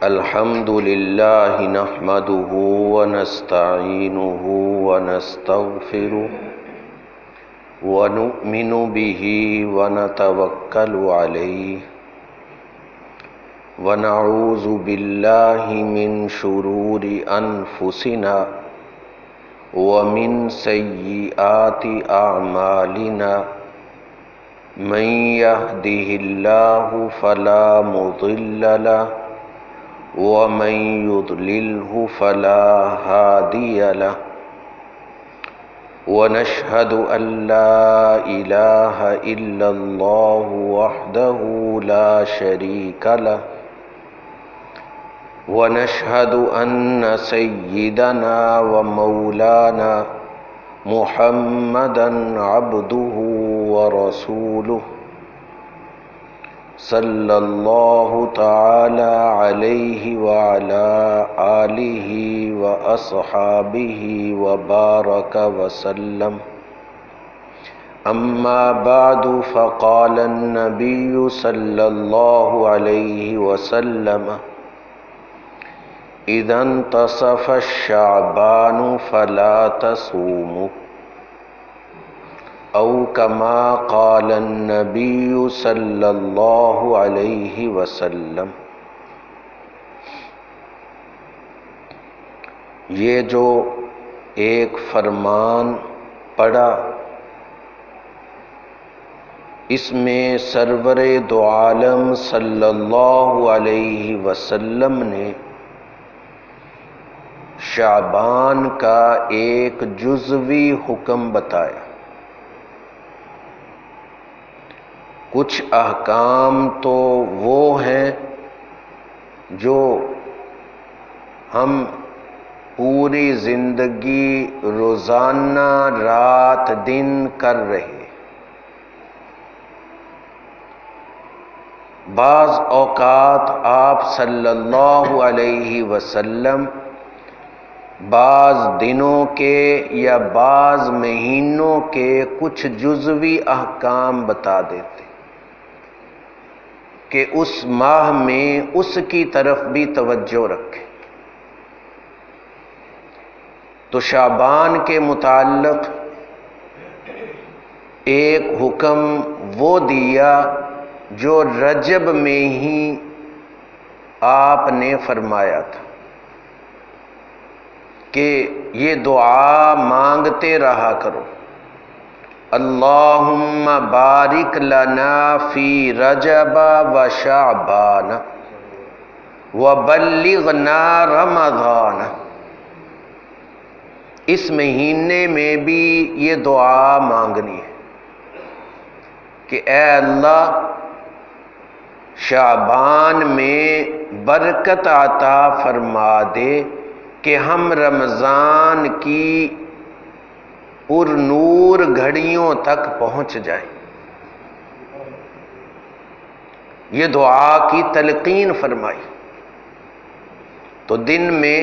الحمد لله نحمده ونستعينه ونستغفره ونؤمن به ونتوكل عليه ونعوذ بالله من شرور أنفسنا ومن سيئات أعمالنا من يهده الله فلا مضل له ومن يضلله فلا هادي له ونشهد أن لا إله إلا الله وحده لا شريك له ونشهد أن سيدنا ومولانا محمدا عبده ورسوله صلى الله تعالى عليه وعلى آله وأصحابه وبارك وسلم أما بعد فقال النبي صلى الله عليه وسلم إذا انتصف الشعبان فلا تصوموا او كما قال النبي صلی اللہ علیہ وسلم۔ یہ جو ایک فرمان پڑھا اس میں سرور دو عالم صلی اللہ علیہ وسلم نے شعبان کا ایک جزوی حکم بتایا۔ کچھ احکام تو وہ ہیں جو ہم پوری زندگی روزانہ رات دن کر رہے، بعض اوقات آپ صلی اللہ علیہ وسلم بعض دنوں کے یا بعض مہینوں کے کچھ جزوی احکام بتا دیتے کہ اس ماہ میں اس کی طرف بھی توجہ رکھیں۔ تو شعبان کے متعلق ایک حکم وہ دیا جو رجب میں ہی آپ نے فرمایا تھا کہ یہ دعا مانگتے رہا کرو، اللہم بارک لنا فی رجب و شعبان وبلغنا رمضان۔ اس مہینے میں بھی یہ دعا مانگنی ہے کہ اے اللہ شعبان میں برکت عطا فرما دے کہ ہم رمضان کی پر نور گھڑیوں تک پہنچ جائیں۔ یہ دعا کی تلقین فرمائی۔ تو دن میں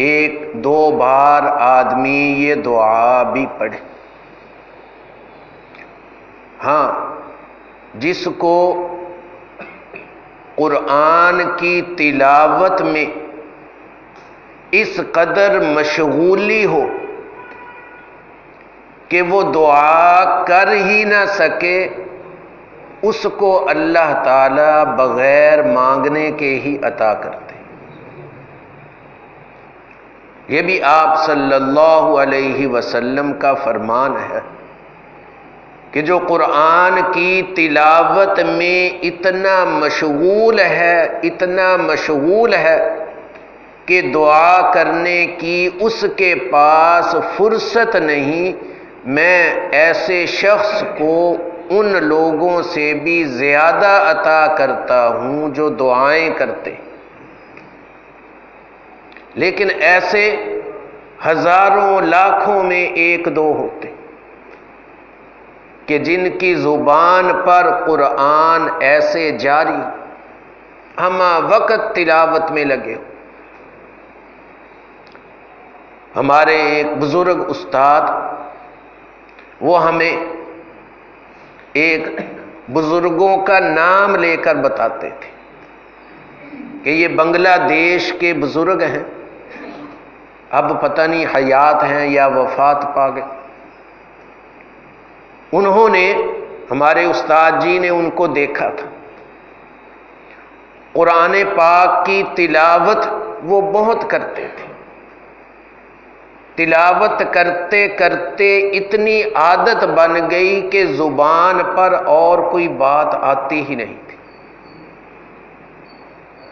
ایک دو بار آدمی یہ دعا بھی پڑھے۔ ہاں، جس کو قرآن کی تلاوت میں اس قدر مشغولی ہو کہ وہ دعا کر ہی نہ سکے، اس کو اللہ تعالی بغیر مانگنے کے ہی عطا کرتے۔ یہ بھی آپ صلی اللہ علیہ وسلم کا فرمان ہے کہ جو قرآن کی تلاوت میں اتنا مشغول ہے کہ دعا کرنے کی اس کے پاس فرصت نہیں، میں ایسے شخص کو ان لوگوں سے بھی زیادہ عطا کرتا ہوں جو دعائیں کرتے۔ لیکن ایسے ہزاروں لاکھوں میں ایک دو ہوتے کہ جن کی زبان پر قرآن ایسے جاری ہم وقت تلاوت میں لگے ہو۔ ہمارے ایک بزرگ استاد وہ ہمیں ایک بزرگوں کا نام لے کر بتاتے تھے کہ یہ بنگلہ دیش کے بزرگ ہیں، اب پتہ نہیں حیات ہیں یا وفات پا گئے، انہوں نے، ہمارے استاد جی نے ان کو دیکھا تھا، قرآن پاک کی تلاوت وہ بہت کرتے تھے، تلاوت کرتے کرتے اتنی عادت بن گئی کہ زبان پر اور کوئی بات آتی ہی نہیں تھی،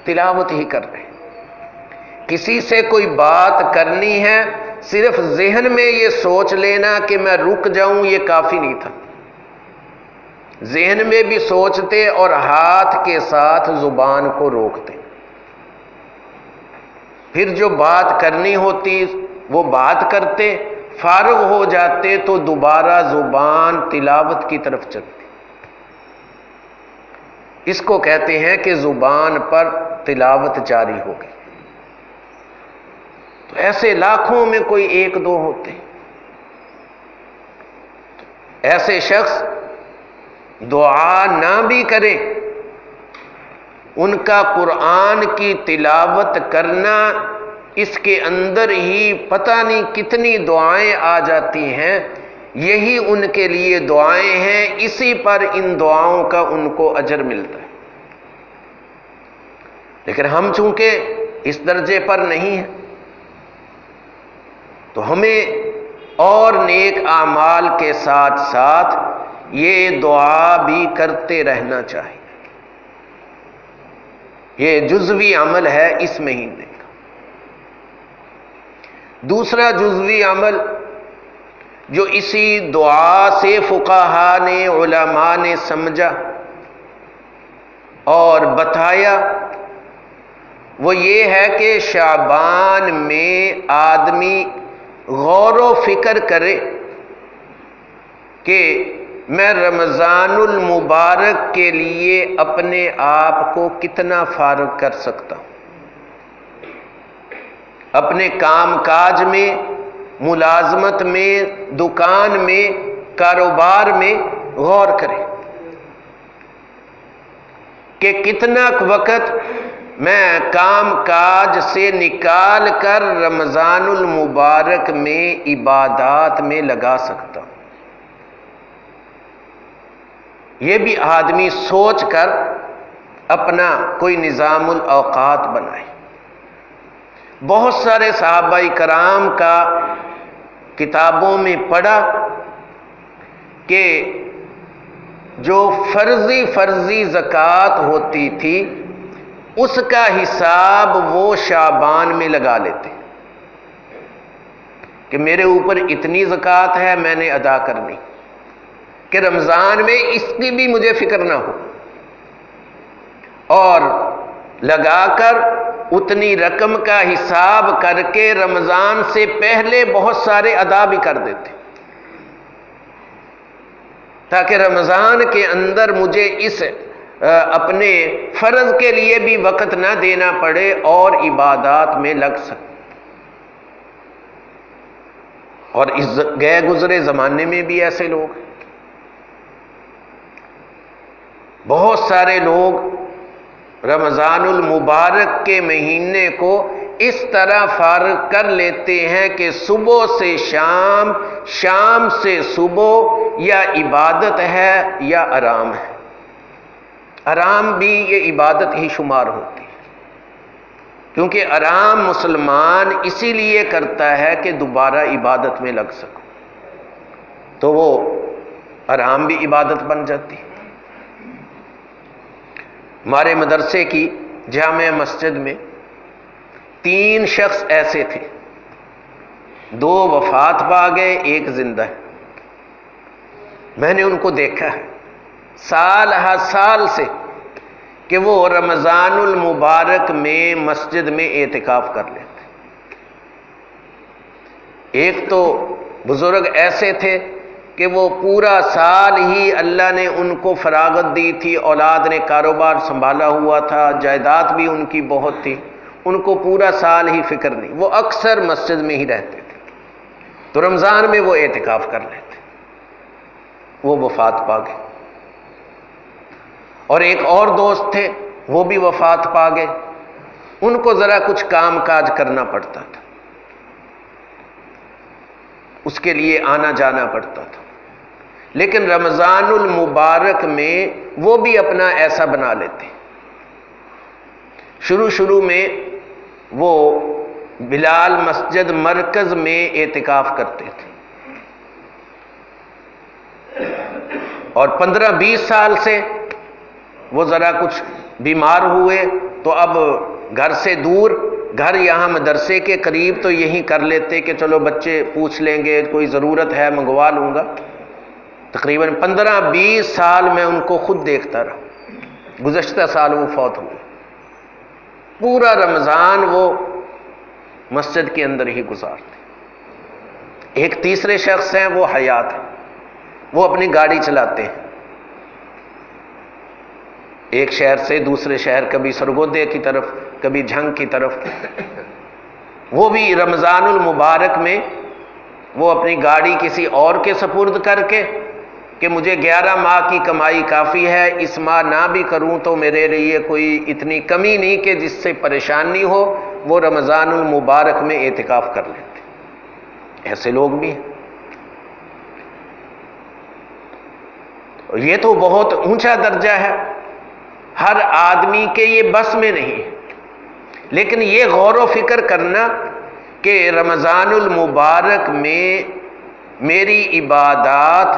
تلاوت ہی کر رہے، کسی سے کوئی بات کرنی ہے صرف ذہن میں یہ سوچ لینا کہ میں رک جاؤں، یہ کافی نہیں تھا، ذہن میں بھی سوچتے اور ہاتھ کے ساتھ زبان کو روکتے، پھر جو بات کرنی ہوتی وہ بات کرتے، فارغ ہو جاتے تو دوبارہ زبان تلاوت کی طرف چلتی، اس کو کہتے ہیں کہ زبان پر تلاوت جاری ہو گئی۔ تو ایسے لاکھوں میں کوئی ایک دو ہوتے، ایسے شخص دعا نہ بھی کریں، ان کا قرآن کی تلاوت کرنا، اس کے اندر ہی پتہ نہیں کتنی دعائیں آ جاتی ہیں، یہی ان کے لیے دعائیں ہیں، اسی پر ان دعاؤں کا ان کو اجر ملتا ہے۔ لیکن ہم چونکہ اس درجے پر نہیں ہیں، تو ہمیں اور نیک اعمال کے ساتھ ساتھ یہ دعا بھی کرتے رہنا چاہیے، یہ جزوی عمل ہے اس مہینے کا۔ دوسرا جزوی عمل جو اسی دعا سے فقہا نے، علماء نے سمجھا اور بتایا، وہ یہ ہے کہ شعبان میں آدمی غور و فکر کرے کہ میں رمضان المبارک کے لیے اپنے آپ کو کتنا فارغ کر سکتا ہوں، اپنے کام کاج میں، ملازمت میں، دکان میں، کاروبار میں غور کرے کہ کتنا وقت میں کام کاج سے نکال کر رمضان المبارک میں عبادات میں لگا سکتا ہوں۔ یہ بھی آدمی سوچ کر اپنا کوئی نظام الاوقات بنائے۔ بہت سارے صحابہ کرام کا کتابوں میں پڑھا کہ جو فرضی زکوٰۃ ہوتی تھی اس کا حساب وہ شعبان میں لگا لیتے کہ میرے اوپر اتنی زکوٰۃ ہے میں نے ادا کرنی، کہ رمضان میں اس کی بھی مجھے فکر نہ ہو، اور لگا کر اتنی رقم کا حساب کر کے رمضان سے پہلے بہت سارے ادا بھی کر دیتے، تاکہ رمضان کے اندر مجھے اس اپنے فرض کے لیے بھی وقت نہ دینا پڑے اور عبادات میں لگ سکے۔ اور اس گئے گزرے زمانے میں بھی ایسے لوگ ہیں، بہت سارے لوگ رمضان المبارک کے مہینے کو اس طرح فارغ کر لیتے ہیں کہ صبح سے شام، شام سے صبح یا عبادت ہے یا آرام ہے، آرام بھی یہ عبادت ہی شمار ہوتی ہے، کیونکہ آرام مسلمان اسی لیے کرتا ہے کہ دوبارہ عبادت میں لگ سکو، تو وہ آرام بھی عبادت بن جاتی ہے۔ ہمارے مدرسے کی جامع مسجد میں 3 شخص ایسے تھے، 2 وفات پا گئے، 1 زندہ ہے۔ میں نے ان کو دیکھا ہے سال ہر سال سے کہ وہ رمضان المبارک میں مسجد میں اعتکاف کر لیتے۔ ایک تو بزرگ ایسے تھے کہ وہ پورا سال ہی اللہ نے ان کو فراغت دی تھی، اولاد نے کاروبار سنبھالا ہوا تھا، جائیداد بھی ان کی بہت تھی، ان کو پورا سال ہی فکر نہیں، وہ اکثر مسجد میں ہی رہتے تھے، تو رمضان میں وہ اعتکاف کر لیتے، وہ وفات پا گئے۔ اور ایک اور دوست تھے، وہ بھی وفات پا گئے، ان کو ذرا کچھ کام کاج کرنا پڑتا تھا، اس کے لیے آنا جانا پڑتا تھا، لیکن رمضان المبارک میں وہ بھی اپنا ایسا بنا لیتے۔ شروع میں وہ بلال مسجد مرکز میں اعتکاف کرتے تھے، اور 15-20 سال سے وہ ذرا کچھ بیمار ہوئے تو اب گھر سے دور، گھر یہاں مدرسے کے قریب تو یہی کر لیتے کہ چلو بچے پوچھ لیں گے، کوئی ضرورت ہے منگوا لوں گا۔ تقریباً 15-20 سال میں ان کو خود دیکھتا رہا۔ گزشتہ سال وہ فوت ہوئے، پورا رمضان وہ مسجد کے اندر ہی گزارتے۔ ایک تیسرے شخص ہیں، وہ حیات ہیں، وہ اپنی گاڑی چلاتے ہیں، ایک شہر سے دوسرے شہر، کبھی سرگودے کی طرف، کبھی جھنگ کی طرف۔ وہ بھی رمضان المبارک میں وہ اپنی گاڑی کسی اور کے سپرد کر کے کہ مجھے 11 ماہ کی کمائی کافی ہے، اس ماہ نہ بھی کروں تو میرے لیے کوئی اتنی کمی نہیں کہ جس سے پریشانی ہو، وہ رمضان المبارک میں اعتکاف کر لیتے۔ ایسے لوگ بھی ہیں۔ یہ تو بہت اونچا درجہ ہے، ہر آدمی کے یہ بس میں نہیں ہے، لیکن یہ غور و فکر کرنا کہ رمضان المبارک میں میری عبادات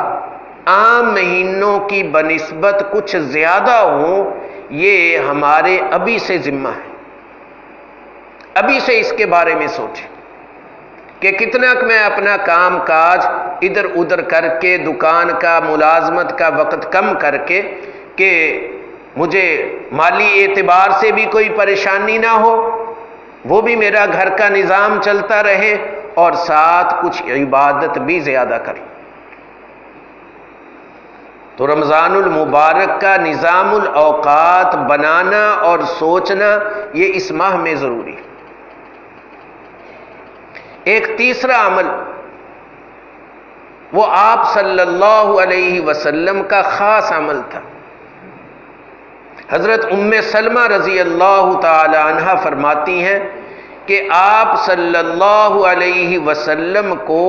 عام مہینوں کی بنسبت کچھ زیادہ ہوں، یہ ہمارے ابھی سے ذمہ ہے۔ ابھی سے اس کے بارے میں سوچیں کہ کتنا میں اپنا کام کاج ادھر ادھر کر کے، دکان کا، ملازمت کا وقت کم کر کے، کہ مجھے مالی اعتبار سے بھی کوئی پریشانی نہ ہو، وہ بھی میرا گھر کا نظام چلتا رہے، اور ساتھ کچھ عبادت بھی زیادہ کریں۔ تو رمضان المبارک کا نظام الاوقات بنانا اور سوچنا یہ اس ماہ میں ضروری ہے۔ ایک تیسرا عمل وہ آپ صلی اللہ علیہ وسلم کا خاص عمل تھا۔ حضرت ام سلمہ رضی اللہ تعالی عنہا فرماتی ہیں کہ آپ صلی اللہ علیہ وسلم کو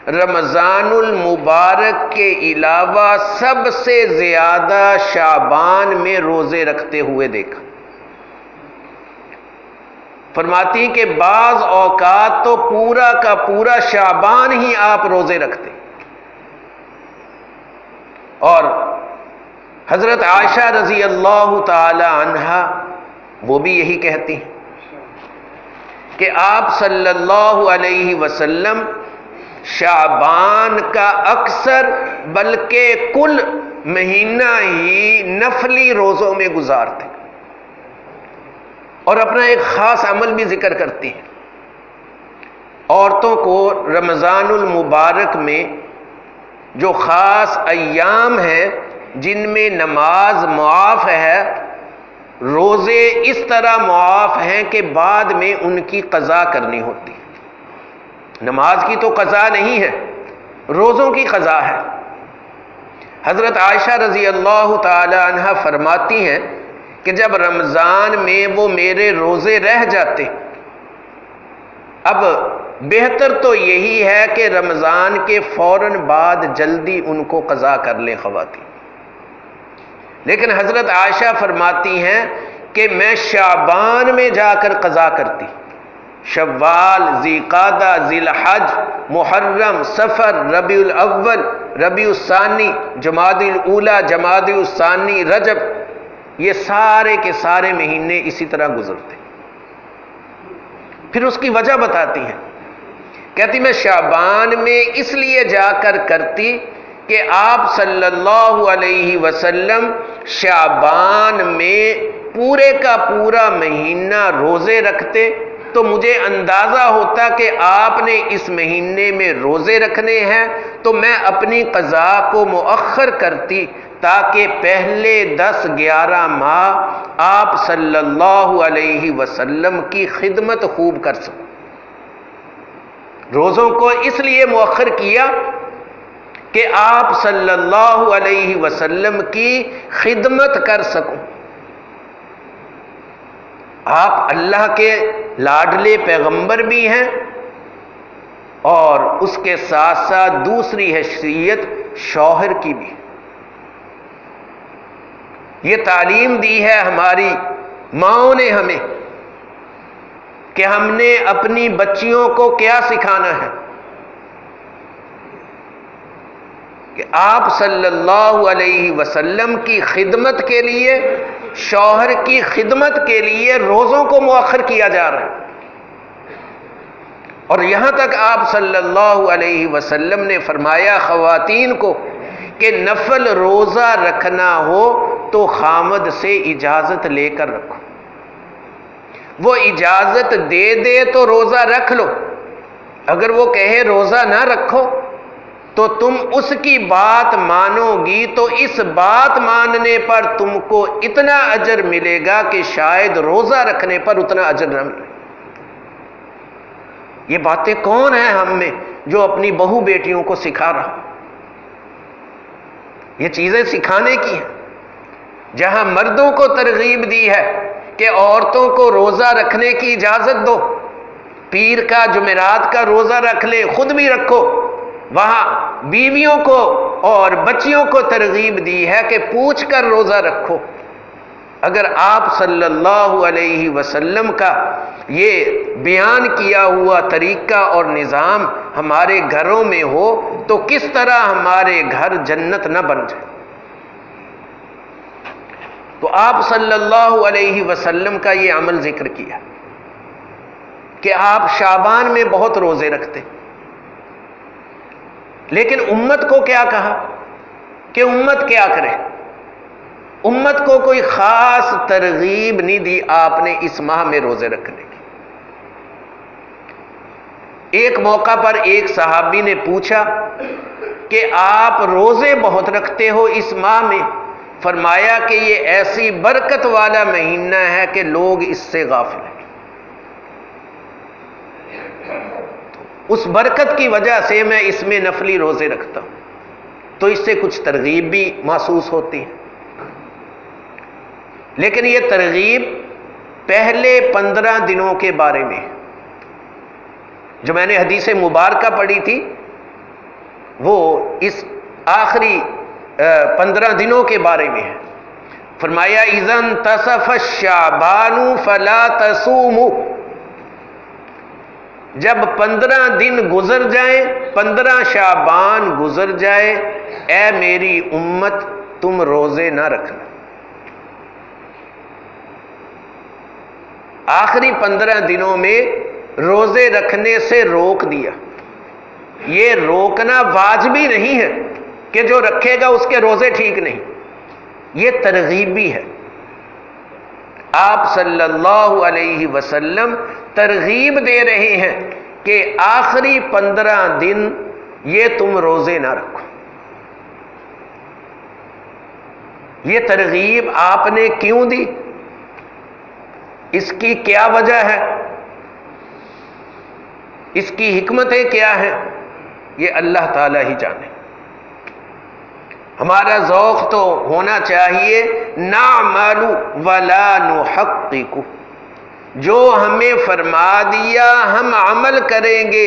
رمضان المبارک کے علاوہ سب سے زیادہ شعبان میں روزے رکھتے ہوئے دیکھا۔ فرماتی کہ بعض اوقات تو پورا کا پورا شعبان ہی آپ روزے رکھتے، اور حضرت عائشہ رضی اللہ تعالی عنہا وہ بھی یہی کہتی ہیں کہ آپ صلی اللہ علیہ وسلم شعبان کا اکثر بلکہ کل مہینہ ہی نفلی روزوں میں گزارتے، اور اپنا ایک خاص عمل بھی ذکر کرتی ہیں۔ عورتوں کو رمضان المبارک میں جو خاص ایام ہیں جن میں نماز معاف ہے، روزے اس طرح معاف ہیں کہ بعد میں ان کی قضا کرنی ہوتی ہے۔ نماز کی تو قضا نہیں ہے، روزوں کی قضا ہے۔ حضرت عائشہ رضی اللہ تعالی عنہا فرماتی ہیں کہ جب رمضان میں وہ میرے روزے رہ جاتے، اب بہتر تو یہی ہے کہ رمضان کے فوراً بعد جلدی ان کو قضا کر لیں خواتین، لیکن حضرت عائشہ فرماتی ہیں کہ میں شعبان میں جا کر قضا کرتی۔ شوال، ذیقعدہ، ذی الحج، محرم، صفر، ربیع الاول، ربیع الثانی، جمادی الاولی، جمادی الثانی، رجب، یہ سارے کے سارے مہینے اسی طرح گزرتے۔ پھر اس کی وجہ بتاتی ہیں، کہتی میں شعبان میں اس لیے جا کر کرتی کہ آپ صلی اللہ علیہ وسلم شعبان میں پورے کا پورا مہینہ روزے رکھتے، تو مجھے اندازہ ہوتا کہ آپ نے اس مہینے میں روزے رکھنے ہیں، تو میں اپنی قضا کو مؤخر کرتی تاکہ پہلے 10-11 ماہ آپ صلی اللہ علیہ وسلم کی خدمت خوب کر سکوں۔ روزوں کو اس لیے مؤخر کیا کہ آپ صلی اللہ علیہ وسلم کی خدمت کر سکوں۔ آپ اللہ کے لاڈلے پیغمبر بھی ہیں اور اس کے ساتھ ساتھ دوسری حیثیت شوہر کی بھی. یہ تعلیم دی ہے ہماری ماؤں نے ہمیں کہ ہم نے اپنی بچیوں کو کیا سکھانا ہے کہ آپ صلی اللہ علیہ وسلم کی خدمت کے لیے، شوہر کی خدمت کے لیے روزوں کو مؤخر کیا جا رہا ہے. اور یہاں تک آپ صلی اللہ علیہ وسلم نے فرمایا خواتین کو کہ نفل روزہ رکھنا ہو تو خامد سے اجازت لے کر رکھو. وہ اجازت دے دے تو روزہ رکھ لو، اگر وہ کہے روزہ نہ رکھو تو تم اس کی بات مانو گی تو اس بات ماننے پر تم کو اتنا اجر ملے گا کہ شاید روزہ رکھنے پر اتنا اجر نہ ملے. یہ باتیں کون ہیں ہم میں جو اپنی بہو بیٹیوں کو سکھا رہا؟ یہ چیزیں سکھانے کی ہیں. جہاں مردوں کو ترغیب دی ہے کہ عورتوں کو روزہ رکھنے کی اجازت دو، پیر کا جمعرات کا روزہ رکھ لے، خود بھی رکھو، وہاں بیویوں کو اور بچیوں کو ترغیب دی ہے کہ پوچھ کر روزہ رکھو. اگر آپ صلی اللہ علیہ وسلم کا یہ بیان کیا ہوا طریقہ اور نظام ہمارے گھروں میں ہو تو کس طرح ہمارے گھر جنت نہ بن جائے. تو آپ صلی اللہ علیہ وسلم کا یہ عمل ذکر کیا کہ آپ شعبان میں بہت روزے رکھتے، لیکن امت کو کیا کہا کہ امت کیا کرے؟ امت کو کوئی خاص ترغیب نہیں دی آپ نے اس ماہ میں روزے رکھنے کی. ایک موقع پر ایک صحابی نے پوچھا کہ آپ روزے بہت رکھتے ہو اس ماہ میں. فرمایا کہ یہ ایسی برکت والا مہینہ ہے کہ لوگ اس سے غافل ہیں. اس برکت کی وجہ سے میں اس میں نفلی روزے رکھتا ہوں، تو اس سے کچھ ترغیب بھی محسوس ہوتی ہے. لیکن یہ ترغیب پہلے 15 دنوں کے بارے میں، جو میں نے حدیث مبارکہ پڑھی تھی وہ اس آخری 15 دنوں کے بارے میں ہے. فرمایا اذا انتصف الشعبان فلا تصوموا، جب 15 دن گزر جائیں، 15 شعبان گزر جائے، اے میری امت تم روزے نہ رکھنا. آخری 15 دنوں میں روزے رکھنے سے روک دیا. یہ روکنا واجبی نہیں ہے کہ جو رکھے گا اس کے روزے ٹھیک نہیں، یہ ترغیب بھی ہے. آپ صلی اللہ علیہ وسلم ترغیب دے رہے ہیں کہ آخری 15 دن یہ تم روزے نہ رکھو. یہ ترغیب آپ نے کیوں دی؟ اس کی کیا وجہ ہے؟ اس کی حکمتیں کیا ہیں؟ یہ اللہ تعالی ہی جانے. ہمارا ذوق تو ہونا چاہیے نعمل ولا نحقق، جو ہمیں فرما دیا ہم عمل کریں گے،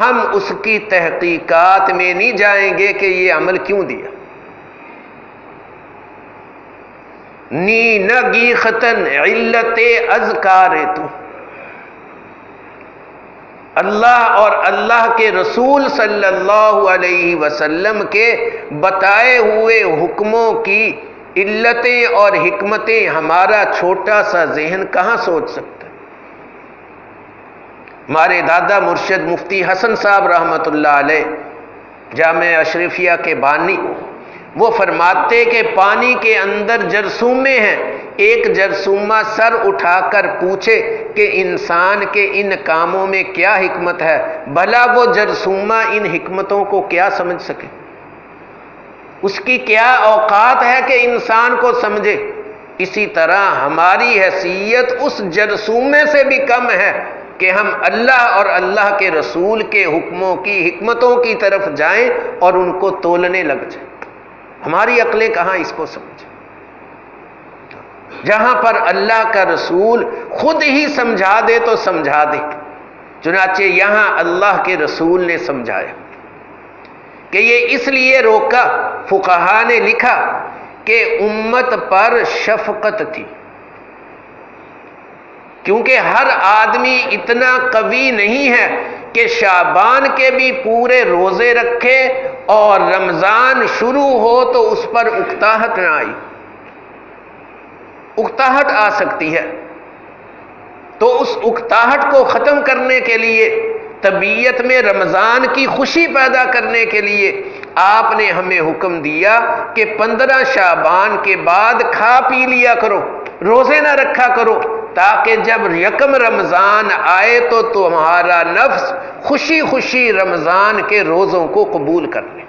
ہم اس کی تحقیقات میں نہیں جائیں گے کہ یہ عمل کیوں دیا. نی نگیختن علت اذکار تو، اللہ اور اللہ کے رسول صلی اللہ علیہ وسلم کے بتائے ہوئے حکموں کی علتیں اور حکمتیں ہمارا چھوٹا سا ذہن کہاں سوچ سکتا ہے؟ ہمارے دادا مرشد مفتی حسن صاحب رحمۃ اللہ علیہ جامع اشرفیہ کے بانی، وہ فرماتے کہ پانی کے اندر جرثومے ہیں، ایک جرثومہ سر اٹھا کر پوچھے کہ انسان کے ان کاموں میں کیا حکمت ہے، بھلا وہ جرثومہ ان حکمتوں کو کیا سمجھ سکے؟ اس کی کیا اوقات ہے کہ انسان کو سمجھے؟ اسی طرح ہماری حیثیت اس جرثومے سے بھی کم ہے کہ ہم اللہ اور اللہ کے رسول کے حکموں کی حکمتوں کی طرف جائیں اور ان کو تولنے لگ جائیں. ہماری عقلیں کہاں اس کو سمجھیں؟ جہاں پر اللہ کا رسول خود ہی سمجھا دے تو سمجھا دے۔ چنانچہ یہاں اللہ کے رسول نے سمجھایا کہ یہ اس لیے روکا، فقہا نے لکھا کہ امت پر شفقت تھی، کیونکہ ہر آدمی اتنا قوی نہیں ہے کہ شعبان کے بھی پورے روزے رکھے اور رمضان شروع ہو تو اس پر اکتاہٹ نہ آئی۔ اکتاہٹ آ سکتی ہے، تو اس اکتاہٹ کو ختم کرنے کے لیے، طبیعت میں رمضان کی خوشی پیدا کرنے کے لیے آپ نے ہمیں حکم دیا کہ 15 شعبان کے بعد کھا پی لیا کرو، روزے نہ رکھا کرو، تاکہ جب یکم رمضان آئے تو تمہارا نفس خوشی خوشی رمضان کے روزوں کو قبول کر لے۔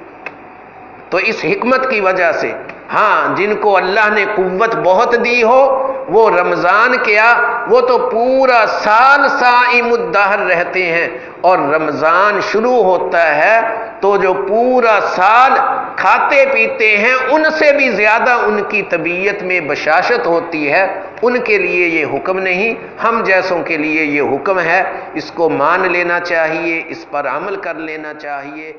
تو اس حکمت کی وجہ سے ہاں، جن کو اللہ نے قوت بہت دی ہو، وہ رمضان کیا، وہ تو پورا سال صائم الدہر رہتے ہیں، اور رمضان شروع ہوتا ہے تو جو پورا سال کھاتے پیتے ہیں ان سے بھی زیادہ ان کی طبیعت میں بشاشت ہوتی ہے۔ ان کے لیے یہ حکم نہیں، ہم جیسوں کے لیے یہ حکم ہے۔ اس کو مان لینا چاہیے، اس پر عمل کر لینا چاہیے۔